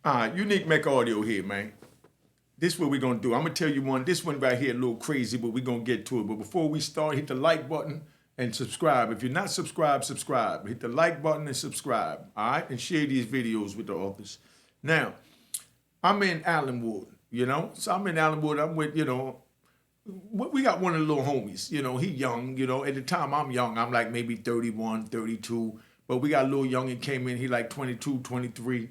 All right, unique Mecca audio here, man. This is what we're gonna do. I'm gonna tell you one. This one right here a little crazy, but we're gonna get to it. But before we start, hit the like button and subscribe. If you're not subscribed, subscribe. Hit the like button and subscribe. All right, and share these videos with the others. Now, I'm in Allenwood, So I'm in Allenwood. I'm with, we got one of the little homies. He young. At the time I'm young. I'm like maybe 31, 32. But we got a little young. He came in. He like 22, 23.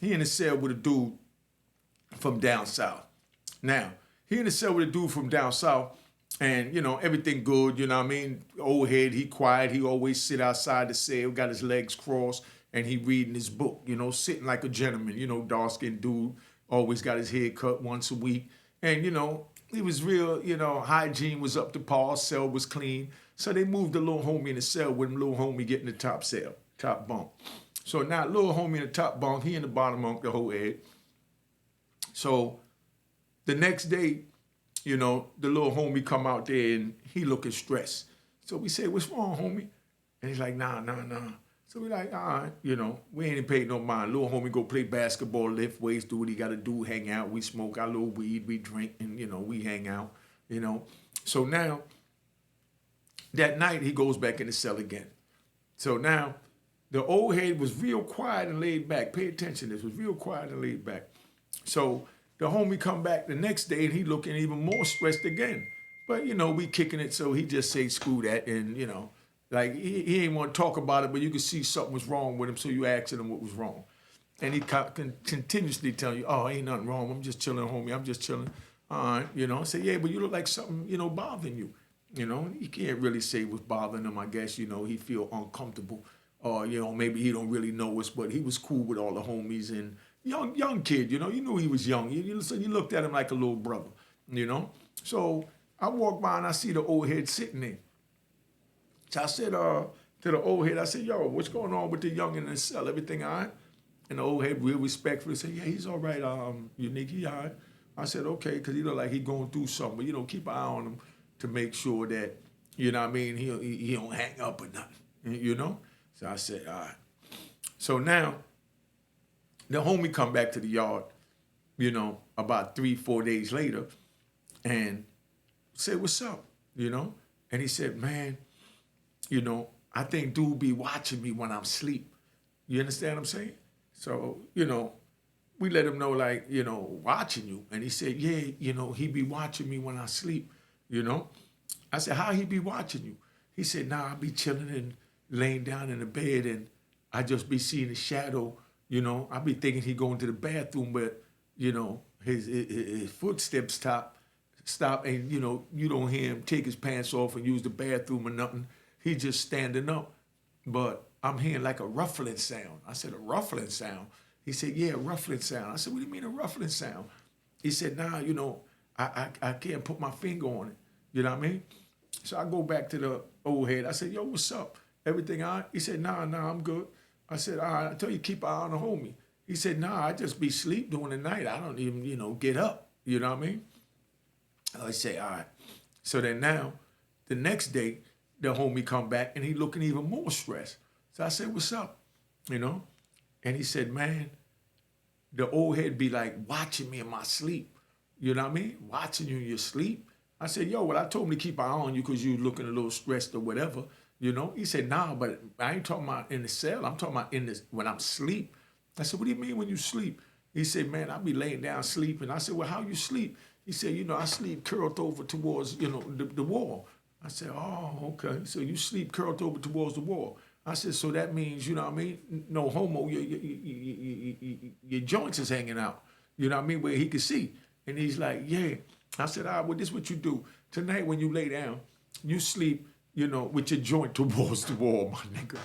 He in the cell with a dude from down south. Now, he in the cell with a dude from down south, and everything good, Old head, he quiet, he always sit outside the cell, got his legs crossed, and he reading his book, sitting like a gentleman, dark-skinned dude, always got his hair cut once a week. And, he was real, hygiene was up to par, cell was clean. So they moved the little homie in the cell with him, little homie getting the top cell, top bunk. So now little homie in the top bunk, he in the bottom bunk, the whole head. So the next day, the little homie come out there and he looking stressed. So we say, what's wrong, homie? And he's like, nah. So we like, all right, we ain't paid no mind. Little homie go play basketball, lift weights, do what he got to do, hang out. We smoke our little weed, we drink, and, we hang out, So now, that night, he goes back in the cell again. So now, the old head was real quiet and laid back. Pay attention, this was real quiet and laid back. So the homie come back the next day and he looking even more stressed again. But, we kicking it, so he just say, screw that. And, like he ain't want to talk about it, but you could see something was wrong with him, so you asking him what was wrong. And he continuously telling you, oh, ain't nothing wrong. I'm just chilling, homie. I'm just chilling. All right, I say, yeah, but you look like something, bothering you. He can't really say what's bothering him. I guess, he feel uncomfortable. Or, maybe he don't really know us, but he was cool with all the homies and young kid, you knew he was young. So you looked at him like a little brother, So I walked by and I see the old head sitting there. So I said to the old head, I said, yo, what's going on with the young in the cell? Everything all right? And the old head real respectfully said, yeah, he's all right, Unique, he all right. I said, okay, because he look like he going through something, but, keep an eye on him to make sure that, he don't hang up or nothing, So I said, all right. So now, the homie come back to the yard, about 3-4 days later, and said, what's up, And he said, man, I think dude be watching me when I'm asleep. You understand what I'm saying? So, we let him know, like, watching you. And he said, yeah, he be watching me when I sleep, I said, how he be watching you? He said, nah, I be chilling and laying down in the bed and I just be seeing a shadow, I be thinking he going to the bathroom, but, his footsteps stop and, you don't hear him take his pants off and use the bathroom or nothing. He just standing up, but I'm hearing like a ruffling sound. I said, a ruffling sound? He said, yeah, a ruffling sound. I said, what do you mean a ruffling sound? He said, nah, I can't put my finger on it. You know what I mean? So I go back to the old head. I said, yo, what's up? Everything all right? He said, nah, I'm good. I said, all right, I tell you, keep an eye on the homie. He said, nah, I just be sleep during the night. I don't even, get up. You know what I mean? I say, all right. So then now, the next day, the homie come back and he looking even more stressed. So I said, what's up? And he said, man, the old head be like watching me in my sleep. You know what I mean? Watching you in your sleep. I said, yo, well, I told him to keep an eye on you because you looking a little stressed or whatever. He said, nah, but I ain't talking about in the cell. I'm talking about when I'm asleep. I said, what do you mean when you sleep? He said, man, I be laying down sleeping. I said, well, how you sleep? He said, I sleep curled over towards, the wall. I said, oh, okay. So you sleep curled over towards the wall. I said, so that means, you know what I mean? No homo, your joints is hanging out. You know what I mean? Where he could see. And he's like, yeah. I said, all right, well, this is what you do. Tonight when you lay down, you sleep, with your joint towards the wall, my nigga.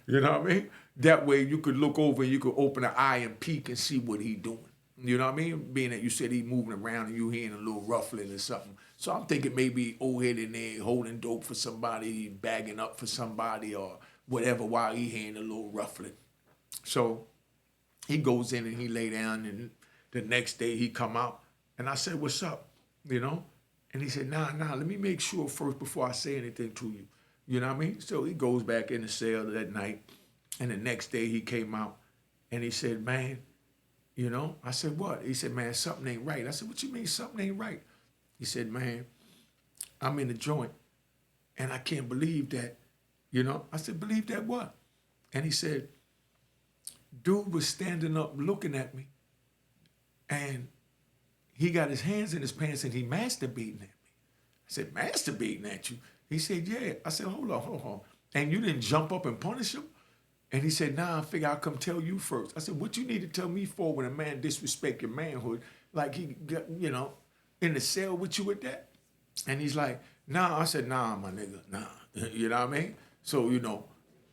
You know what I mean? That way you could look over and you could open an eye and peek and see what he doing. You know what I mean? Being that you said he moving around and you hearing a little ruffling or something. So I'm thinking maybe old head in there holding dope for somebody, bagging up for somebody or whatever while he hearing a little ruffling. So he goes in and he lay down and the next day he come out and I said, what's up? And he said, nah, let me make sure first before I say anything to you. You know what I mean? So he goes back in the cell that night and the next day he came out and he said, man, You know, I said, what? He said, man, something ain't right. I said, what you mean something ain't right? He said, man, I'm in the joint and I can't believe that, you know. I said, believe that what? And he said, dude was standing up looking at me and he got his hands in his pants and he masturbating at me. I said, masturbating at you? He said, yeah. I said, hold on. And you didn't jump up and punish him? And he said, nah, I figure I'll come tell you first. I said, what you need to tell me for when a man disrespect your manhood, like he got, you know, in the cell with you with that? And he's like, nah. I said, nah, my nigga, nah. You know what I mean? So, you know,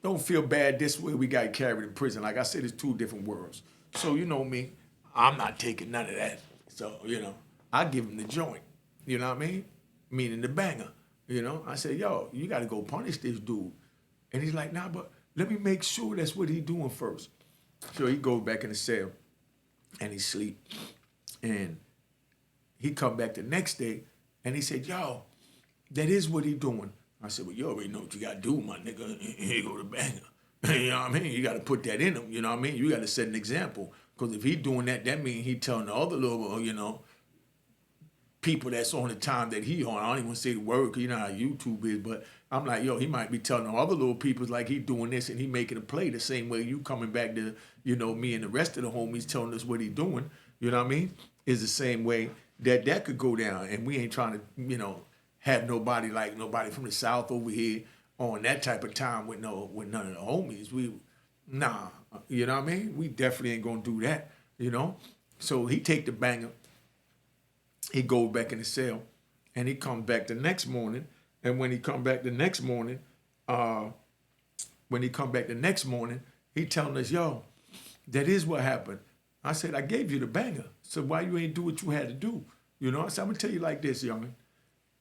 don't feel bad this way we got carried in prison. Like I said, it's two different worlds. So, you know me, I'm not taking none of that. So, you know, I give him the joint. You know what I mean? Meaning the banger. You know, I said, yo, you got to go punish this dude. And he's like, nah, but let me make sure that's what he doing first. So he goes back in the cell and he sleep. And he come back the next day and he said, yo, that is what he doing. I said, well, you already know what you got to do, my nigga. Here you go to banger. You know what I mean? You got to put that in him. You know what I mean? You got to set an example. Because if he doing that, that means he telling the other little, you know, people that's on the time that he on. I don't even want to say the word because you know how YouTube is, but I'm like, yo, he might be telling the other little people like he doing this and he making a play the same way you coming back to, you know, me and the rest of the homies telling us what he doing, you know what I mean, is the same way that could go down. And we ain't trying to, you know, have nobody from the South over here on that type of time with none of the homies. Nah, you know what I mean? We definitely ain't gonna do that, you know? So he take the banger, he goes back in the cell, and he comes back the next morning. And when he come back the next morning, he telling us, yo, that is what happened. I said, I gave you the banger. So why you ain't do what you had to do? You know, I said, I'm gonna tell you like this, youngin'.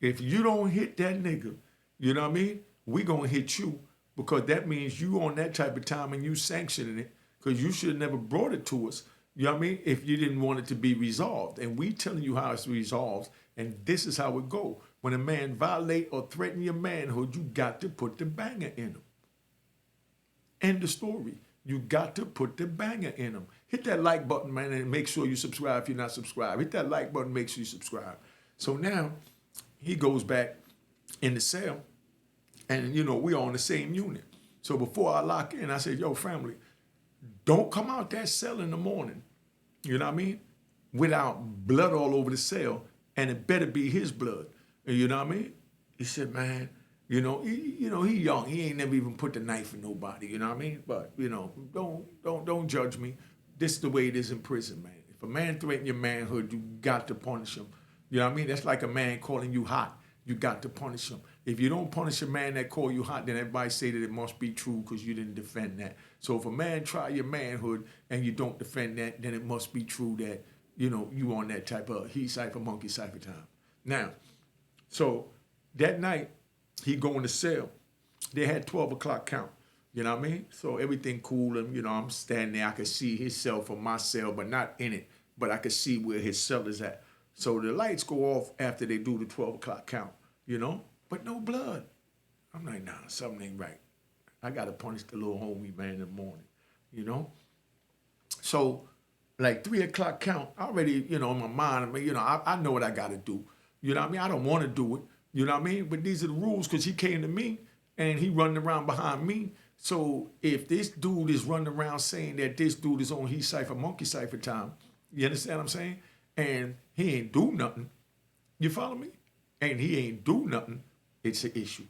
If you don't hit that nigga, you know what I mean? We gonna hit you because that means you on that type of time and you sanctioning it because you should have never brought it to us. You know what I mean? If you didn't want it to be resolved. And we telling you how it's resolved, and this is how it go. When a man violate or threaten your manhood, you got to put the banger in him. End of story. You got to put the banger in him. Hit that like button, man, and make sure you subscribe if you're not subscribed. Hit that like button, make sure you subscribe. So now, he goes back in the cell, and, you know, we on the same unit. So before I lock in, I said, yo, family, don't come out that cell in the morning, you know what I mean, without blood all over the cell, and it better be his blood, you know what I mean? He said, man, he young, he ain't never even put the knife in nobody, you know what I mean? But, you know, don't judge me. This is the way it is in prison, man. If a man threatens your manhood, you got to punish him. You know what I mean? That's like a man calling you hot. You got to punish him. If you don't punish a man that call you hot, then everybody say that it must be true because you didn't defend that. So if a man try your manhood and you don't defend that, then it must be true that, you know, you on that type of he cipher, monkey cipher time. Now, so that night, he go in the cell. They had 12 o'clock count. You know what I mean? So everything cool. And, you know, I'm standing there. I could see his cell from my cell, but not in it. But I could see where his cell is at. So the lights go off after they do the 12 o'clock count, you know, but no blood. I'm like, nah, something ain't right. I got to punish the little homie, man, in the morning, you know. So like 3 o'clock count, I already, you know, in my mind, I mean, you know, I know what I got to do. You know what I mean? I don't want to do it, you know what I mean? But these are the rules because he came to me and he running around behind me. So if this dude is running around saying that this dude is on he cipher, monkey cipher time, you understand what I'm saying? And he ain't do nothing. You follow me? And he ain't do nothing. It's an issue.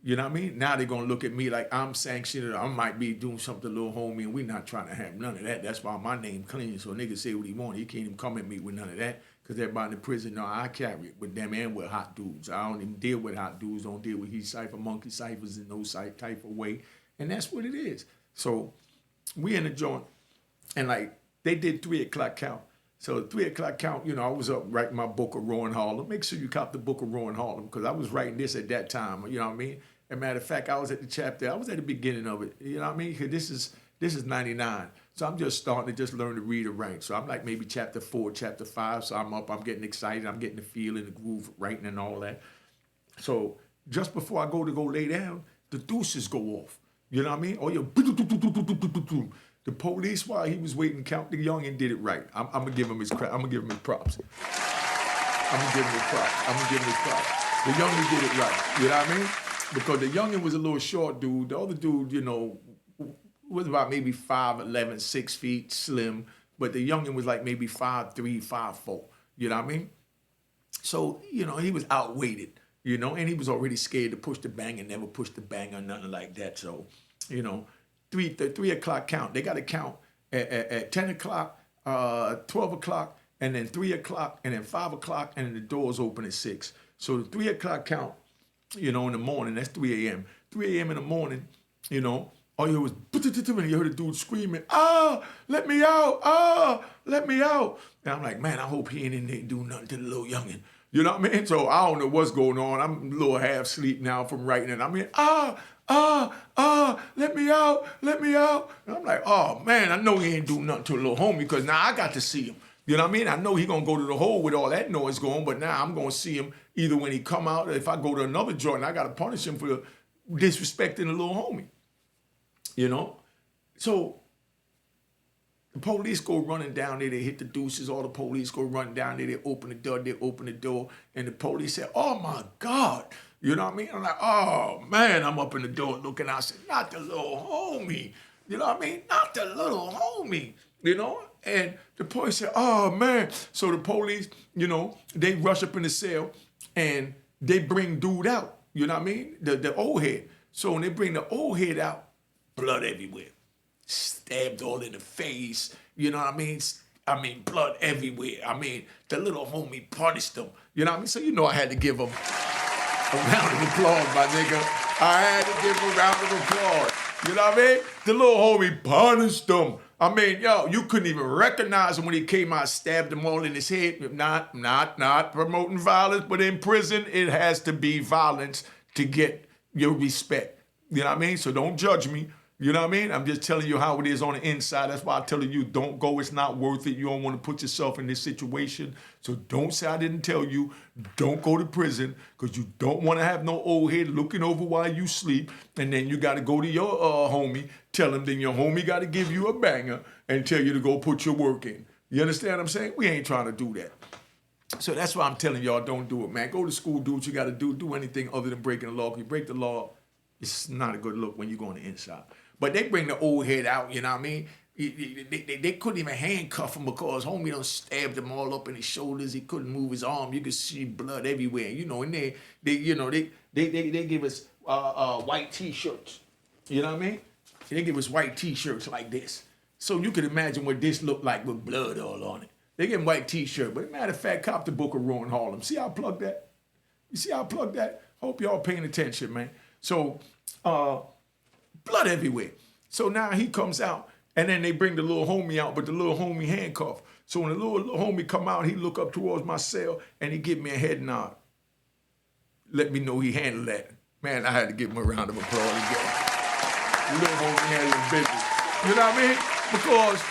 You know what I mean? Now they're going to look at me like I'm sanctioned or I might be doing something to little homie, and we not trying to have none of that. That's why my name clean. So niggas say what he want. He can't even come at me with none of that because everybody in the prison know I carry it with them and with hot dudes. I don't even deal with hot dudes. Don't deal with he cipher, monkey ciphers in no type of way. And that's what it is. So we in the joint, and like they did 3 o'clock count. So 3 o'clock count, you know, I was up writing my book of Rowan Harlem. Make sure you cop the book of Rowan Harlem because I was writing this at that time. You know what I mean? As a matter of fact, I was at the chapter. I was at the beginning of it. You know what I mean? Because this is 99. So I'm just starting to just learn to read and write. So I'm like maybe chapter 4, chapter 5. So I'm up. I'm getting excited. I'm getting the feel and the groove of writing and all that. So just before I go lay down, the deuces go off. You know what I mean? Or you The police, while he was waiting to count, the youngin did it right. I'm gonna give him his credit. I'm gonna give him his props. I'm gonna give him his props. I'm gonna give him his props. The youngin did it right. You know what I mean? Because the youngin was a little short dude. The other dude, was about maybe 5'11", 6 feet, slim. But the youngin was like maybe 5'3", 5'4". You know what I mean? So, he was outweighted, and he was already scared to push the bang and never pushed the bang or nothing like that. So, 3 o'clock count. They got to count at 10 o'clock, 12 o'clock, and then 3 o'clock, and then 5 o'clock, and then the doors open at 6. So the 3 o'clock count, in the morning, that's 3 a.m. 3 a.m. in the morning, all you heard was, and you heard a dude screaming, let me out, let me out. And I'm like, man, I hope he ain't in there doing nothing to the little youngin'. You know what I mean? So I don't know what's going on. I'm a little half asleep now from writing it. I mean, let me out, let me out. And I'm like, oh man, I know he ain't doing nothing to the little homie because now I got to see him. You know what I mean? I know he gonna go to the hole with all that noise going, but now I'm gonna see him either when he come out or if I go to another joint, I gotta punish him for disrespecting the little homie. So the police go running down there, they hit the deuces, all the police go running down there, they open the door, and the police say, oh my God, you know what I mean? I'm like, oh man, I'm up in the door looking out, I said, not the little homie, you know what I mean? Not the little homie, And the police said, oh man. So the police, they rush up in the cell and they bring dude out, you know what I mean? The old head. So when they bring the old head out, blood everywhere. Stabbed all in the face, you know what I mean? Blood everywhere. The little homie punished him, you know what I mean? So I had to give him a round of applause, my nigga. I had to give him a round of applause, you know what I mean? The little homie punished him. You couldn't even recognize him when he came out, stabbed him all in his head. Not promoting violence, but in prison, it has to be violence to get your respect. You know what I mean? So don't judge me. You know what I mean? I'm just telling you how it is on the inside. That's why I'm telling you, don't go. It's not worth it. You don't want to put yourself in this situation. So don't say I didn't tell you. Don't go to prison because you don't want to have no old head looking over while you sleep. And then you got to go to your homie, tell him then your homie got to give you a banger and tell you to go put your work in. You understand what I'm saying? We ain't trying to do that. So that's why I'm telling y'all, don't do it, man. Go to school, do what you got to do. Do anything other than breaking the law. If you break the law, it's not a good look when you go on the inside. But they bring the old head out, you know what I mean? They couldn't even handcuff him because homie done stabbed him all up in his shoulders. He couldn't move his arm. You could see blood everywhere. And they give us white T-shirts. You know what I mean? They give us white T-shirts like this. So you could imagine what this looked like with blood all on it. They give him white T-shirt. But matter of fact, cop the book of Rowan Harlem. See how I plugged that? You see how I plugged that? Hope y'all paying attention, man. So, blood everywhere. So now he comes out, and then they bring the little homie out, but the little homie handcuffed. So when the little homie come out, he look up towards my cell, and he give me a head nod. Let me know he handled that. Man, I had to give him a round of applause again. The little homie handled business. You know what I mean? Because,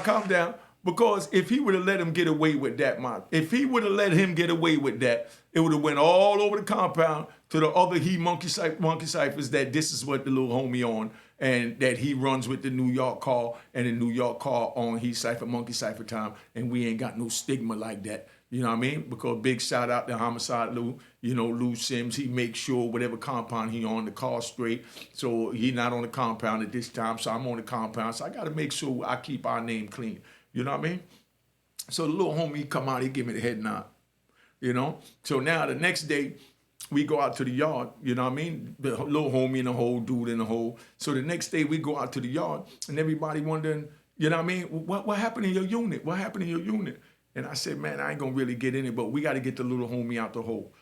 calm down. Because if he would have let him get away with that, if he would have let him get away with that, it would have went all over the compound to the other monkey ciphers that this is what the little homie on, and that he runs with the New York car, and the New York car on he cipher, monkey cipher time, and we ain't got no stigma like that. You know what I mean? Because big shout out to Homicide Lou, Lou Sims. He makes sure whatever compound he on, the car straight. So he not on the compound at this time, so I'm on the compound. So I got to make sure I keep our name clean. You know what I mean? So the little homie come out, he give me the head nod, So now the next day, we go out to the yard, you know what I mean? The little homie and the whole dude in the hole. So the next day we go out to the yard and everybody wondering, you know what I mean? What happened in your unit? What happened in your unit? And I said, man, I ain't gonna really get in it, but we gotta get the little homie out the hole,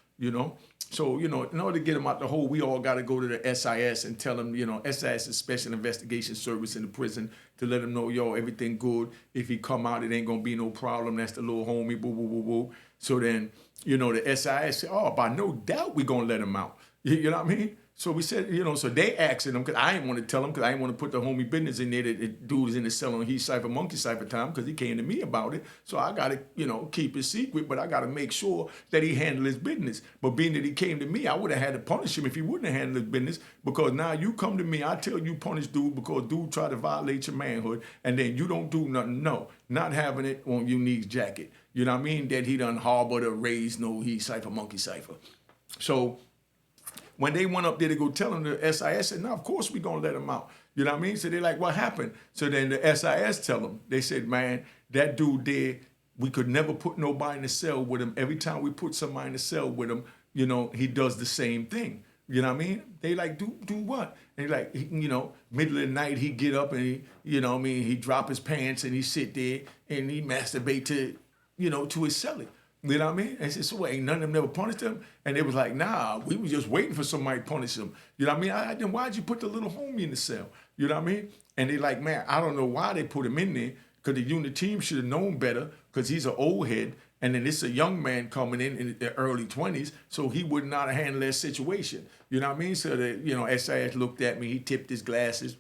So, in order to get him out the hole, we all got to go to the SIS and tell him, SIS is Special Investigation Service in the prison, to let him know, everything good. If he come out, it ain't going to be no problem. That's the little homie, boo, boo, boo, boo. So then, the SIS said, oh, by no doubt we going to let him out. You know what I mean? So we said, so they asking him, because I didn't want to tell him, because I didn't want to put the homie business in there that the dude is in the cell on He Cipher, Monkey Cipher time, because he came to me about it. So I got to, keep it secret, but I got to make sure that he handle his business. But being that he came to me, I would have had to punish him if he wouldn't have handled his business, because now you come to me, I tell you punish dude because dude tried to violate your manhood, and then you don't do nothing. No, not having it on Unique's jacket. You know what I mean? That he done harbored or raised no He Cipher, Monkey Cipher. So when they went up there to go tell him, the SIS said, no, of course we gonna let him out. You know what I mean? So they're like, what happened? So then the SIS tell them, they said, man, that dude there, we could never put nobody in the cell with him. Every time we put somebody in the cell with him, he does the same thing. You know what I mean? They like, do what? And he like, middle of the night, he get up and he drop his pants and he sit there and he masturbate to his cellie. You know what I mean? And I said, so ain't none of them never punished him? And they was like, nah, we was just waiting for somebody to punish him. You know what I mean? Then why'd you put the little homie in the cell? You know what I mean? And they like, man, I don't know why they put him in there, because the unit team should have known better, because he's an old head, and then it's a young man coming in the early 20s, so he would not have handled that situation. You know what I mean? So that, SIS looked at me, he tipped his glasses,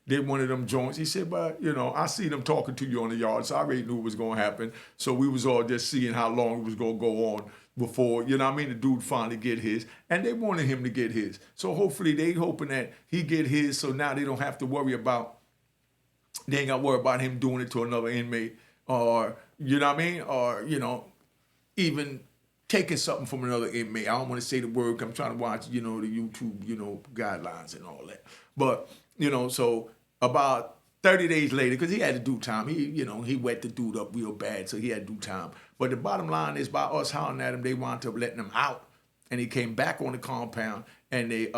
did one of them joints. He said, but, I see them talking to you on the yard, so I already knew it was going to happen. So we was all just seeing how long it was going to go on before, the dude finally get his. And they wanted him to get his. So hopefully they hoping that he get his, so now they don't have to worry about, they ain't got to worry about him doing it to another inmate, or, or, even taking something from another inmate. I don't want to say the word, I'm trying to watch, the YouTube, guidelines and all that. But, so about 30 days later, because he had to do time, he wet the dude up real bad, so he had to do time. But the bottom line is, by us hollering at him, they wound up letting him out, and he came back on the compound, and they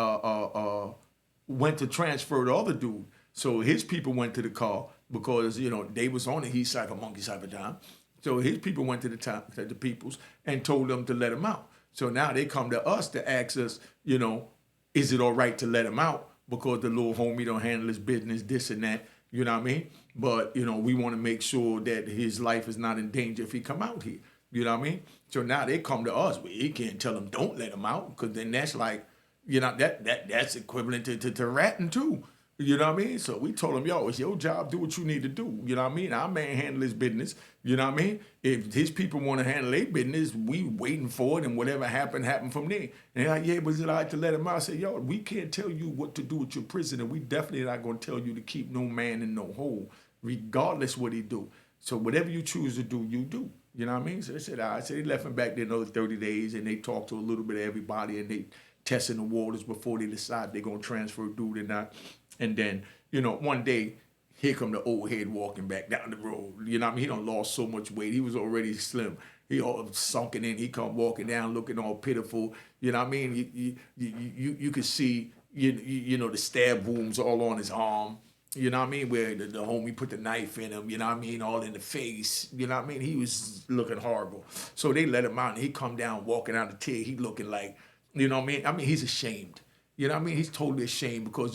went to transfer the other dude. So his people went to the car, because, they was on the He Cipher, Monkey Cipher time. So his people went to the peoples and told them to let him out. So now they come to us to ask us, is it all right to let him out? Because the little homie don't handle his business, this and that, you know what I mean? But, we want to make sure that his life is not in danger if he come out here, you know what I mean? So now they come to us, but he can't tell them don't let him out, because then that's like, that's equivalent to ratting too. You know what I mean? So we told him, yo, it's your job, do what you need to do. You know what I mean? Our man handle his business. You know what I mean? If his people want to handle their business, we waiting for it, and whatever happened from there. And they're like, yeah, was it all right to let him out? I said, yo, we can't tell you what to do with your prisoner. We definitely not going to tell you to keep no man in no hole, regardless what he do. So whatever you choose to do, you do. You know what I mean? So they said, all right. So they left him back there another 30 days, and they talked to a little bit of everybody, and they testing the waters before they decide they're going to transfer a dude or not. And then, one day, here come the old head walking back down the road. You know what I mean? He done lost so much weight. He was already slim. He all sunken in. He come walking down looking all pitiful. You know what I mean? You could see, the stab wounds all on his arm. You know what I mean? Where the homie put the knife in him, you know what I mean? All in the face. You know what I mean? He was looking horrible. So they let him out, and he come down walking out the tear. He looking like, you know what I mean? I mean, he's ashamed. You know what I mean? He's totally ashamed because,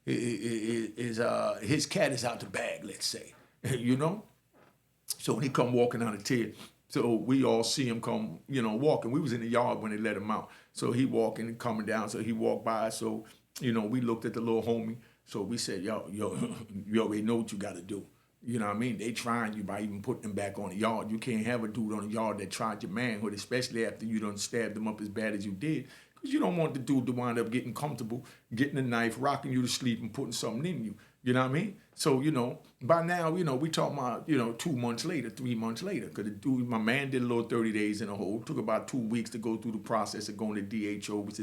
his cat is out the bag, let's say, So when he come walking out of tear, so we all see him come, walking. We was in the yard when they let him out. So he walking and coming down. So he walked by. So, we looked at the little homie. So we said, yo, you already know what you got to do. You know what I mean? They trying you by even putting him back on the yard. You can't have a dude on the yard that tried your manhood, especially after you done stabbed him up as bad as you did. You don't want the dude to wind up getting comfortable, getting a knife, rocking you to sleep, and putting something in you. You know what I mean? So, by now, we talking about, 2 months later, 3 months later. Because the dude, my man did a little 30 days in a hole. It took about 2 weeks to go through the process of going to DHO, which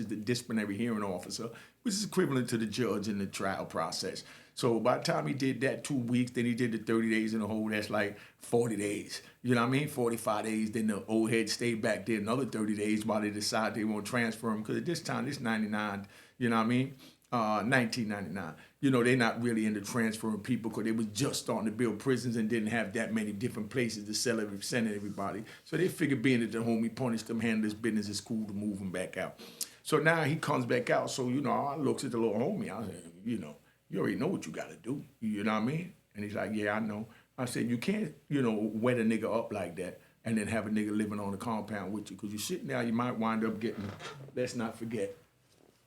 is the disciplinary hearing officer, which is equivalent to the judge in the trial process. So by the time he did that 2 weeks, then he did the 30 days in a hole. That's like 40 days. You know what I mean? 45 days. Then the old head stayed back there another 30 days while they decide they want to transfer him. Because at this time, this 99, you know what I mean? 1999. They're not really into transferring people because they was just starting to build prisons and didn't have that many different places to send everybody. So they figured being that the homie punished them, handle his business, is cool to move him back out. So now he comes back out. So, I looks at the little homie. I said, you already know what you got to do. You know what I mean? And he's like, yeah, I know. I said, you can't, wet a nigga up like that and then have a nigga living on the compound with you. Because you're sitting there, you might wind up getting, let's not forget,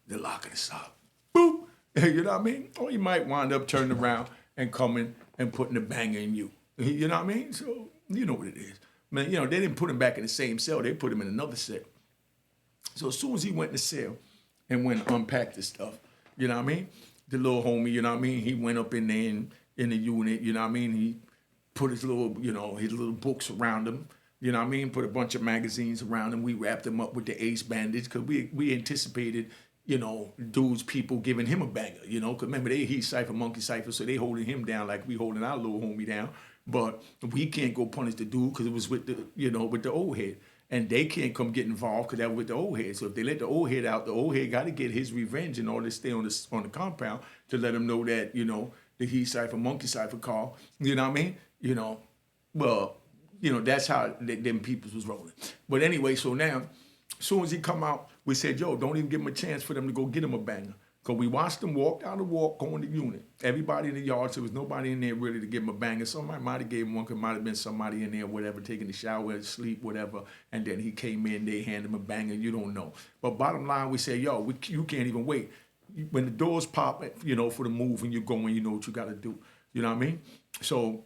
the lock of the sock. Boop. You know what I mean? Or you might wind up turning around and coming and putting the banger in you. You know what I mean? So you know what it is. Man, you know, they didn't put him back in the same cell. They put him in another cell. So as soon as he went in the cell and went and unpacked his stuff, you know what I mean? The little homie, you know what I mean? He went up in there in the unit, you know what I mean? He put his little, you know, his little books around him, you know what I mean? Put a bunch of magazines around him. We wrapped him up with the ace bandage because we anticipated, you know, dudes, people giving him a banger, you know, because remember, he Cypher, Monkey Cypher, so they holding him down like we holding our little homie down. But we can't go punish the dude because it was with the, you know, with the old head. And they can't come get involved because that was with the old head. So if they let the old head out, the old head got to get his revenge in order to stay on the compound to let him know that, you know, the he Cypher, Monkey Cypher call. You know what I mean? You know, well, you know, that's how them peoples was rolling. But anyway, so now, as soon as he come out, we said, yo, don't even give him a chance for them to go get him a banger. Because we watched him walk down the walk, going to unit. Everybody in the yard, so there was nobody in there really to give him a banger. Somebody might have gave him one, because might have been somebody in there, whatever, taking a shower, sleep, whatever. And then he came in, they handed him a banger, you don't know. But bottom line, we said, yo, you can't even wait. When the doors pop, you know, for the move and you're going, you know what you got to do. You know what I mean? So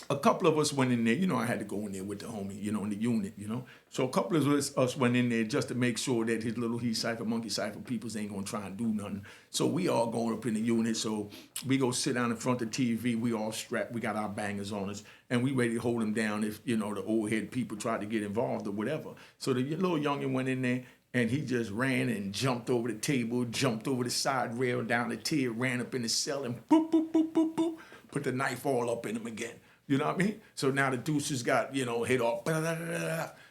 a couple of us went in there. You know, I had to go in there with the homie, you know, in the unit, you know. So a couple of us went in there just to make sure that his little he Cypher, Monkey Cypher peoples ain't going to try and do nothing. So we all going up in the unit. So we go sit down in front of the TV. We all strapped. We got our bangers on us. And we ready to hold them down if, you know, the old head people tried to get involved or whatever. So the little youngin went in there. And he just ran and jumped over the table, jumped over the side rail, down the tier, ran up in the cell and boop, boop, boop, boop, boop, put the knife all up in him again. You know what I mean? So now the deuces got, you know, hit off.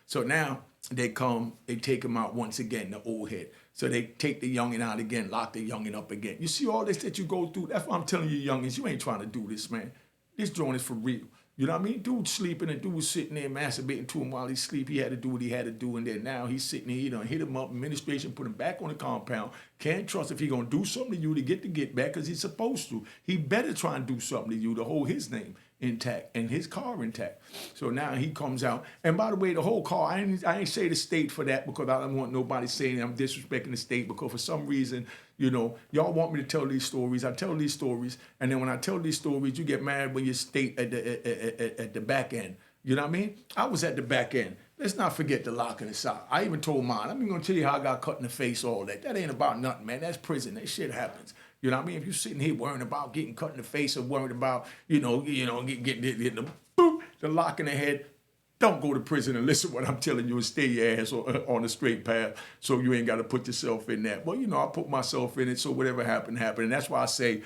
So now they come, they take him out once again, the old head. So they take the youngin out again, lock the youngin up again. You see all this that you go through? That's why I'm telling you, youngins, you ain't trying to do this, man. This joint is for real. You know what I mean? Dude sleeping and dude was sitting there masturbating to him while he sleep. He had to do what he had to do, and then now he's sitting there, you know, hit him up, administration, put him back on the compound. Can't trust if he gonna do something to you to get back because he's supposed to. He better try and do something to you to hold his name intact and his car intact. So now he comes out. And by the way, the whole car, I ain't say the state for that because I don't want nobody saying I'm disrespecting the state because for some reason, you know, y'all want me to tell these stories. I tell these stories. And then when I tell these stories, you get mad when you state at the back end. You know what I mean? I was at the back end. Let's not forget the lock and the sock. I even told mine, I'm going to tell you how I got cut in the face, all that. That ain't about nothing, man. That's prison. That shit happens. You know what I mean? If you're sitting here worrying about getting cut in the face or worried about, getting the lock in the head, don't go to prison and listen to what I'm telling you and stay your ass on the straight path so you ain't got to put yourself in that. Well, you know, I put myself in it, so whatever happened, happened. And that's why I say,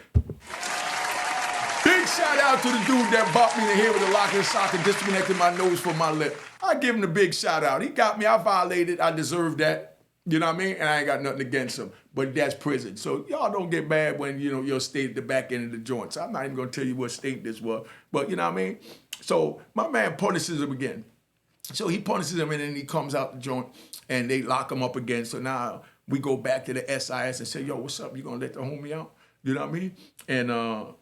big shout out to the dude that bopped me in the head with a lock and sock and disconnected my nose from my lip. I give him a big shout out. He got me. I violated. I deserve that. You know what I mean? And I ain't got nothing against him. But that's prison. So y'all don't get mad when, you know, you're stayed at the back end of the joint. So I'm not even going to tell you what state this was. But you know what I mean? So my man punishes him again. So he punishes him and then he comes out the joint and they lock him up again. So now we go back to the SIS and say, yo, what's up? You going to let the homie out? You know what I mean? And,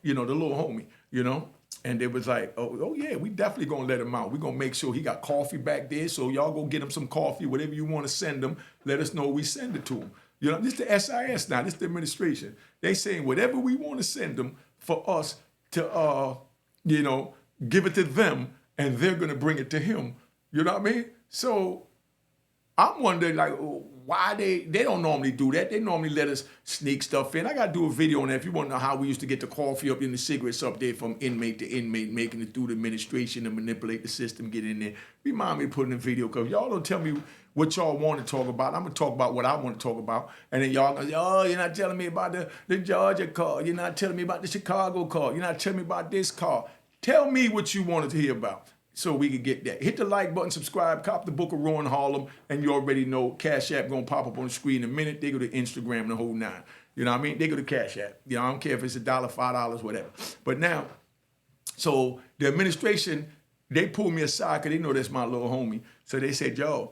you know, the little homie, you know? And they was like, oh yeah, we definitely gonna let him out. We gonna make sure he got coffee back there. So y'all go get him some coffee, whatever you want to send him. Let us know we send it to him. You know, this is the SIS now. This is the administration. They saying whatever we want to send them for us to, you know, give it to them, and they're gonna bring it to him. You know what I mean? So I'm wondering, like, why they don't normally do that. They normally let us sneak stuff in. I got to do a video on that if you want to know how we used to get the coffee up in the cigarettes up there from inmate to inmate, making it through the administration and manipulate the system, get in there. Remind me to put in a video because y'all don't tell me what y'all want to talk about. I'm going to talk about what I want to talk about. And then y'all going to say, oh, you're not telling me about the Georgia car. You're not telling me about the Chicago car. You're not telling me about this car. Tell me what you wanted to hear about. So we could get that. Hit the like button, subscribe, cop the book of Rowan Harlem, and you already know Cash App gonna pop up on the screen in a minute. They go to Instagram and the whole nine. You know what I mean? They go to Cash App. You know, I don't care if it's $1, $5, whatever. But now, so the administration, they pulled me aside because they know that's my little homie. So they said, yo,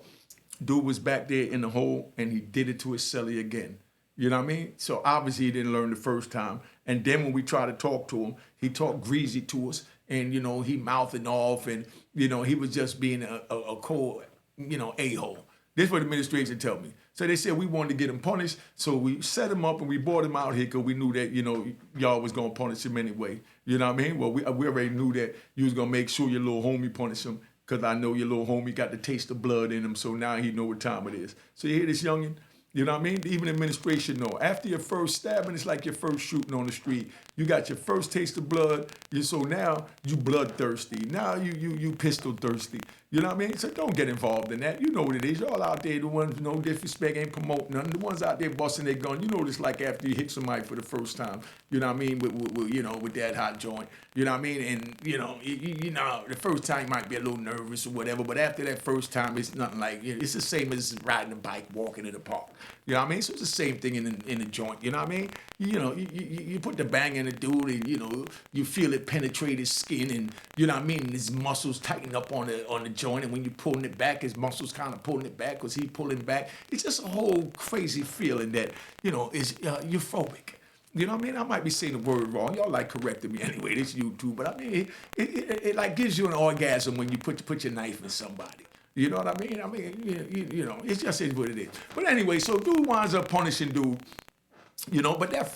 dude was back there in the hole and he did it to his celly again. You know what I mean? So obviously he didn't learn the first time. And then when we tried to talk to him, he talked greasy to us. And, he mouthing off and, he was just being a cold, a-hole. This is what the administration tell me. So they said we wanted to get him punished, so we set him up and we brought him out here because we knew that, y'all was going to punish him anyway. You know what I mean? Well, we already knew that you was going to make sure your little homie punish him because I know your little homie got the taste of blood in him, so now he know what time it is. So you hear this youngin'? You know what I mean? Even the administration know. After your first stabbing, it's like your first shooting on the street. You got your first taste of blood. So now you bloodthirsty. Now you pistol thirsty. You know what I mean? So don't get involved in that. You know what it is. Y'all out there, the ones, no disrespect, ain't promoting nothing. The ones out there busting their gun, you know what it's like after you hit somebody for the first time. You know what I mean? With that hot joint. You know what I mean? And, the first time you might be a little nervous or whatever, but after that first time, it's nothing like, it's the same as riding a bike, walking in the park. You know what I mean? So it's the same thing in the joint. You know what I mean? You put the bang in the dude and, you feel it penetrate his skin and, you know what I mean? His muscles tighten up on the joint, and when you're pulling it back, his muscles kind of pulling it back because he's pulling back. It's just a whole crazy feeling that, is euphoric. You know what I mean? I might be saying the word wrong. Y'all like correcting me anyway. This YouTube, but I mean, it like gives you an orgasm when you put your knife in somebody. You know what I mean? It's just is what it is. But anyway, so dude winds up punishing dude. But that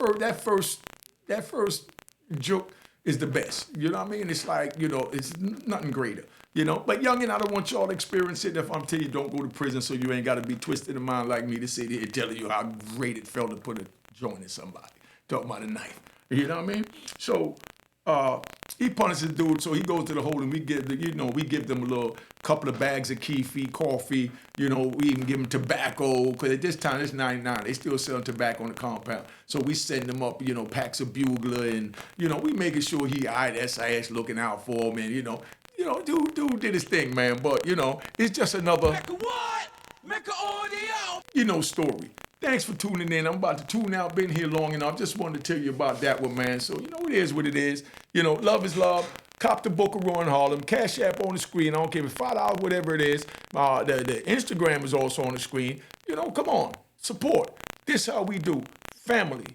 first joke is the best. You know what I mean? It's like, it's nothing greater. But youngin', I don't want y'all to experience it if I'm telling you don't go to prison, so you ain't got to be twisted in mind like me to sit here telling you how great it felt to put a joint in somebody. Talking about a knife. You know what I mean? So he punishes the dude, so he goes to the hole and we give them a little couple of bags of keefy, coffee, we even give them tobacco, because at this time it's 99, they still selling tobacco on the compound. So we send them up, packs of bugler and, we making sure he ISIS looking out for him and, dude did his thing, man, but, it's just another Mecca what? Mecca audio! Story. Thanks for tuning in. I'm about to tune out. Been here long enough. Just wanted to tell you about that one, man. So, it is what it is. Love is love. Cop the book of Roy in Harlem. Cash App on the screen. I don't care if it's $5, whatever it is. The Instagram is also on the screen. Come on. Support. This how we do. Family.